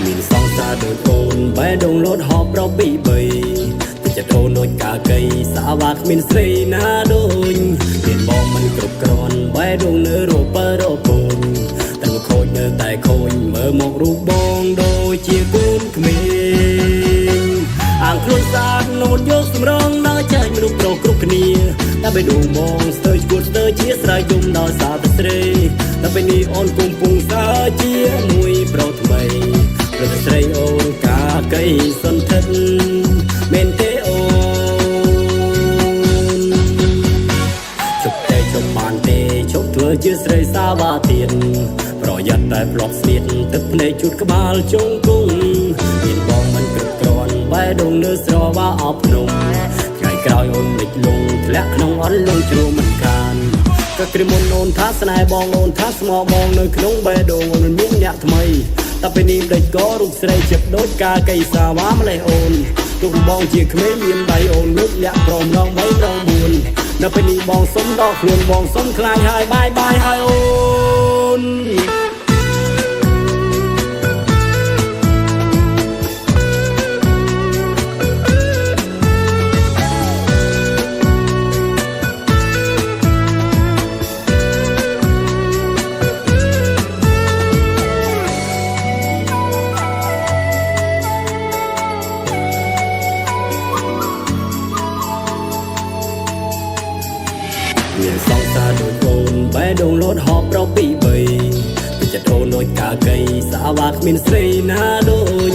មានសង្សារដូចអូនបែដងលោតហប់ប្រពី3តែចិត្តអូនដូចកាកៃសាវ៉ាគ្មានស្រីណាដូចមានបងមិនគ្រប់គ្រាន់បែដងនៅរពើរពូនតែខូចនៅតែខូចមើលមករូបបងដូចជាកូនក្មេងអាងខ្លួនស្អាតនោតយកសម្រងដល់ចាញ់មនុស្សប្រុសគ្រប់គ្នាតែបេះដូងបងស្ទើរឈួតស្ទើរជាស្រ័យយំដល់សារតែស្រីតែពេលនេះអូនកំពុងសើជាមួយប្រុសថ្មីព្រោះស្រីអូនកាកៃសន្ធិដ្ឋមែនទេអូនជប់តែជប់បានទេជប់ធ្វើជាស្រីសាវ៉ាទៀតប្រយ័ត្នតែផ្លប់ស្នៀតទឹកភ្នែកជូតក្បាលជង្គង់មានបងមិនគ្រប់គ្រាន់បែដងនៅស្រវ៉ាអប់ភ្នំថ្ងៃក្រោយអូនលិចលងធ្លាក់ក្នុងអន់លងជ្រោមមិនខានក៏គ្រាមុនអូនថាស្នេហ៍បងអូនថាស្មោះបងនៅក្នុងបេះដូងអូនមានអ្នកថ្មីតែពេលនេះដេចក៏រូបស្រីចិត្តដូចកាកៃសាវ៉ាម្លេះអូនទុកបងជាក្មេងមានដៃអូនលើកលាក់ព្រមរង3រង4នៅពេលនេះបងសុំដល់ខ្លួនបងសុំខ្លាចហើយបាយបាយហើយអូនមានសង្សារដូចអូនបែដងលោតហប់ប្រពី3តែចិត្តអូនដូចកាកៃសាវ៉ាគ្មានស្រីណាដូច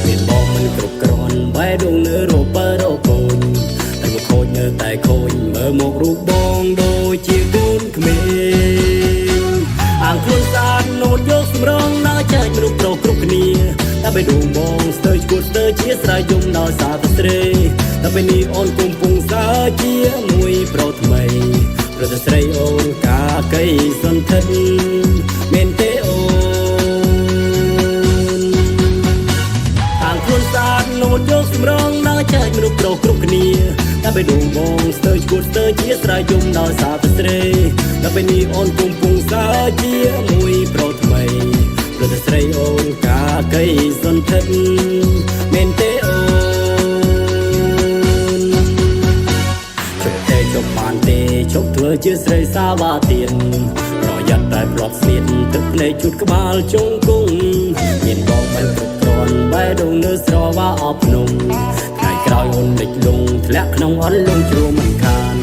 មានបងមិនគ្រប់គ្រាន់បែដងនៅរពើរពូនតែមកខូចនៅតែខូចមើលមករូបបងដូចជាកូនក្មេងអាងខ្លួនស្អាតនោតយកសម្រងដល់ចាញ់មនុស្សប្រុសគ្រប់គ្នាតែបេះដូងបងស្ទើរឈួតស្ទើរជាស្រ័យយំដល់សារតែស្រីតែពេលនេះអូនកំពុងសើជាមួយប្រុសថ្មីព្រោះតែស្រីអូនកាកៃសន្ធិដ្ឋមែនទេអូនអាងខ្លួនស្អាតនោតយកសម្រងដល់ចាញ់មនុស្សប្រុសគ្រប់គ្នាតែបេះដូងបងស្ទើរឈួតស្ទើរជាស្រ័យយំដល់សារតែស្រីតែពេលនេះអូនកំពុងសើជាមួយប្រុសថ្មីព្រោះតែស្រីអូនកាកៃសន្ធិដ្ឋមែនទេអូជប់បានទេជប់ធ្វើជាស្រីសាវ៉ាទៀតប្រយ័ត្នតែផ្លប់ស្នៀតទឹកភ្នែកជូតក្បាលជង្គង់មានបងមិនគ្រប់គ្រាន់បែដងនៅស្រវ៉ាអប់ភ្នំថ្ងៃក្រោយអូនលិចលងធ្លាក់ក្នុងអន់លងជ្រោមមិនខាន